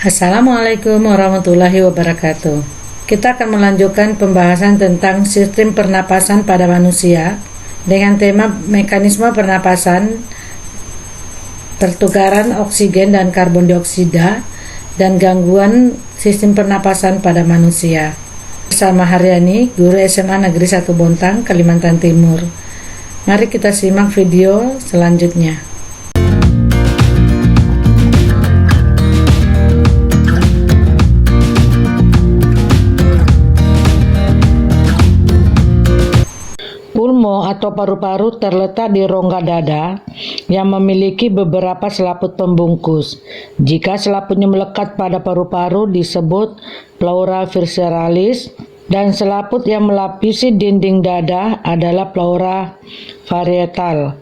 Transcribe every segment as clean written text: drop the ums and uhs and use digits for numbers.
Assalamualaikum warahmatullahi wabarakatuh. Kita akan melanjutkan pembahasan tentang sistem pernapasan pada manusia dengan tema mekanisme pernapasan, pertukaran oksigen dan karbon dioksida, dan gangguan sistem pernapasan pada manusia. Bersama Haryani, guru SMA Negeri 1 Bontang, Kalimantan Timur. Mari kita simak video selanjutnya. Pulmo atau paru-paru terletak di rongga dada yang memiliki beberapa selaput pembungkus. Jika selaputnya melekat pada paru-paru disebut pleura visceralis, dan selaput yang melapisi dinding dada adalah pleura parietal.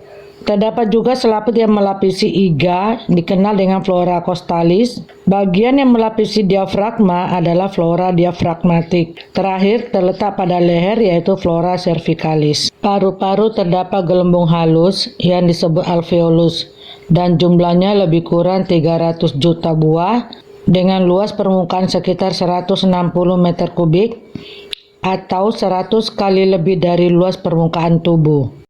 Terdapat juga selaput yang melapisi iga, dikenal dengan pleura costalis. Bagian yang melapisi diafragma adalah pleura diafragmatik. Terakhir terletak pada leher yaitu pleura cervicalis. Paru-paru terdapat gelembung halus yang disebut alveolus dan jumlahnya lebih kurang 300 juta buah dengan luas permukaan sekitar 160 meter kubik atau 100 kali lebih dari luas permukaan tubuh.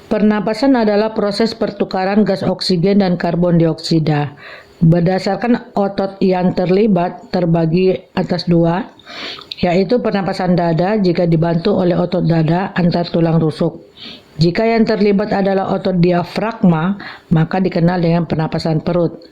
Pernapasan adalah proses pertukaran gas oksigen dan karbon dioksida. Berdasarkan otot yang terlibat terbagi atas dua, yaitu pernapasan dada jika dibantu oleh otot dada antar tulang rusuk. Jika yang terlibat adalah otot diafragma, maka dikenal dengan pernapasan perut.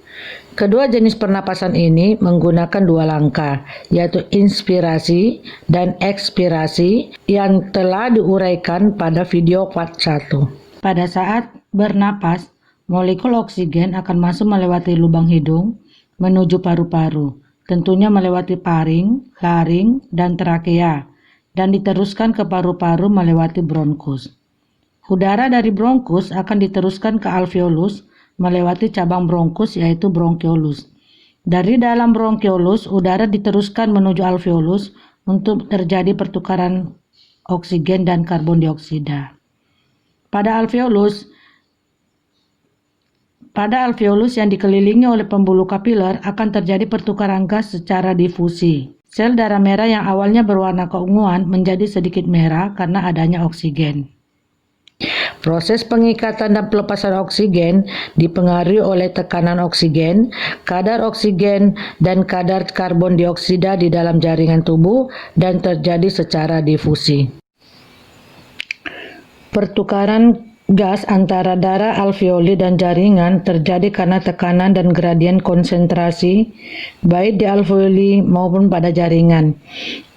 Kedua jenis pernapasan ini menggunakan dua langkah, yaitu inspirasi dan ekspirasi yang telah diuraikan pada video part 1. Pada saat bernapas, molekul oksigen akan masuk melewati lubang hidung menuju paru-paru, tentunya melewati paring, laring, dan trakea, dan diteruskan ke paru-paru melewati bronkus. Udara dari bronkus akan diteruskan ke alveolus melewati cabang bronkus yaitu bronkiolus. Dari dalam bronkiolus, udara diteruskan menuju alveolus untuk terjadi pertukaran oksigen dan karbon dioksida. Pada alveolus yang dikelilingi oleh pembuluh kapiler akan terjadi pertukaran gas secara difusi. Sel darah merah yang awalnya berwarna keunguan menjadi sedikit merah karena adanya oksigen. Proses pengikatan dan pelepasan oksigen dipengaruhi oleh tekanan oksigen, kadar oksigen, dan kadar karbon dioksida di dalam jaringan tubuh dan terjadi secara difusi. Pertukaran gas antara darah alveoli dan jaringan terjadi karena tekanan dan gradien konsentrasi baik di alveoli maupun pada jaringan.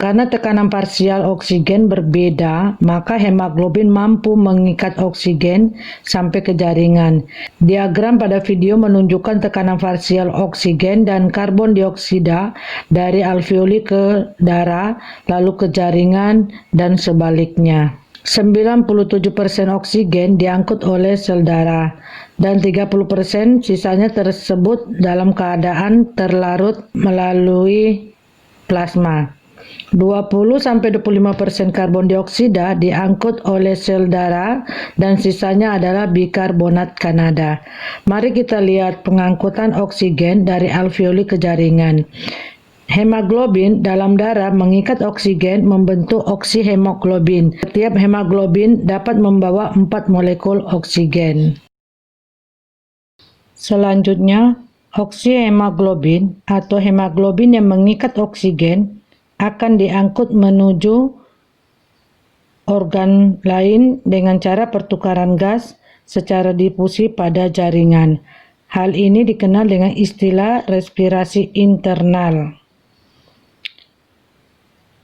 Karena tekanan parsial oksigen berbeda, maka hemoglobin mampu mengikat oksigen sampai ke jaringan. Diagram pada video menunjukkan tekanan parsial oksigen dan karbon dioksida dari alveoli ke darah, lalu ke jaringan, dan sebaliknya. 97% oksigen diangkut oleh sel darah dan 30% sisanya tersebut dalam keadaan terlarut melalui plasma. 20-25% karbon dioksida diangkut oleh sel darah dan sisanya adalah bikarbonat Kanada. Mari kita lihat pengangkutan oksigen dari alveoli ke jaringan. Hemoglobin dalam darah mengikat oksigen membentuk oksihemoglobin. Setiap hemoglobin dapat membawa 4 molekul oksigen. Selanjutnya, oksihemoglobin atau hemoglobin yang mengikat oksigen akan diangkut menuju organ lain dengan cara pertukaran gas secara difusi pada jaringan. Hal ini dikenal dengan istilah respirasi internal.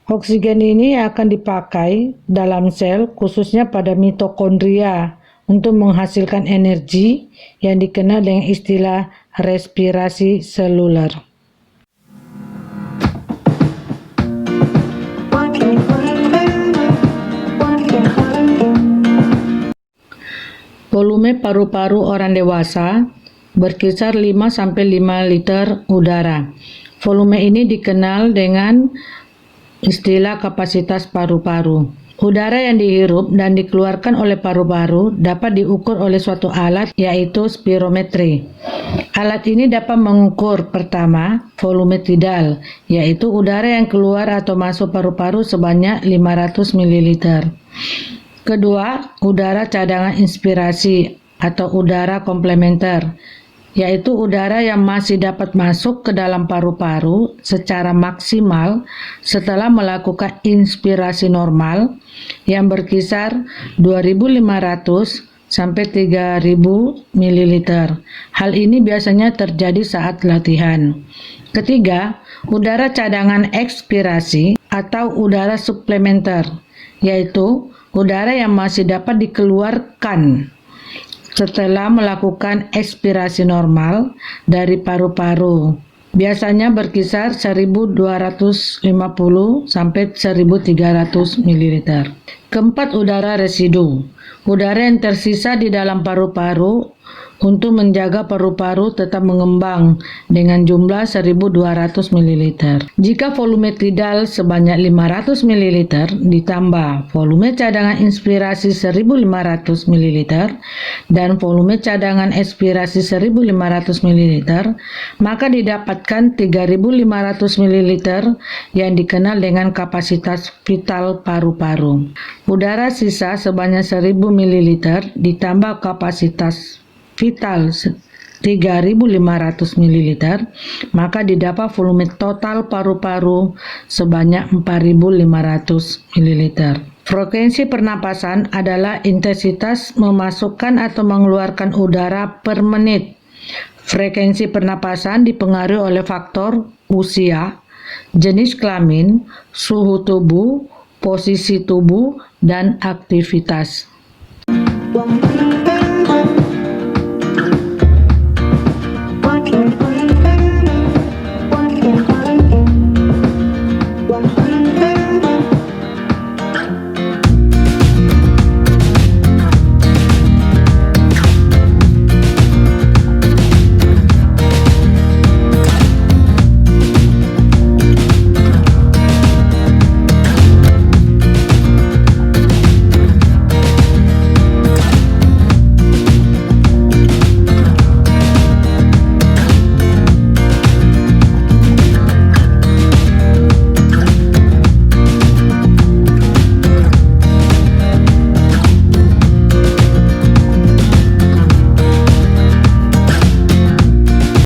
Oksigen ini akan dipakai dalam sel, khususnya pada mitokondria, untuk menghasilkan energi yang dikenal dengan istilah respirasi seluler. Volume paru-paru orang dewasa berkisar 5-5 liter udara. Volume ini dikenal dengan istilah kapasitas paru-paru. Udara yang dihirup dan dikeluarkan oleh paru-paru dapat diukur oleh suatu alat, yaitu spirometri. Alat ini dapat mengukur pertama, volume tidal, yaitu udara yang keluar atau masuk paru-paru sebanyak 500 ml. Kedua, udara cadangan inspirasi atau udara komplementer, yaitu udara yang masih dapat masuk ke dalam paru-paru secara maksimal setelah melakukan inspirasi normal yang berkisar 2.500 sampai 3.000 ml. Hal ini biasanya terjadi saat latihan. Ketiga, udara cadangan ekspirasi atau udara suplementer, yaitu udara yang masih dapat dikeluarkan setelah melakukan ekspirasi normal dari paru-paru, biasanya berkisar 1.250 sampai 1.300 ml. Keempat, udara residu, udara yang tersisa di dalam paru-paru untuk menjaga paru-paru tetap mengembang dengan jumlah 1.200 ml. Jika volume tidal sebanyak 500 ml ditambah volume cadangan inspirasi 1.500 ml dan volume cadangan ekspirasi 1.500 ml, maka didapatkan 3.500 ml yang dikenal dengan kapasitas vital paru-paru. Udara sisa sebanyak 1.000 ml ditambah kapasitas vital 3.500 ml, maka didapat volume total paru-paru sebanyak 4.500 ml. Frekuensi pernapasan adalah intensitas memasukkan atau mengeluarkan udara per menit. Frekuensi pernapasan dipengaruhi oleh faktor usia, jenis kelamin, suhu tubuh, posisi tubuh, dan aktivitas.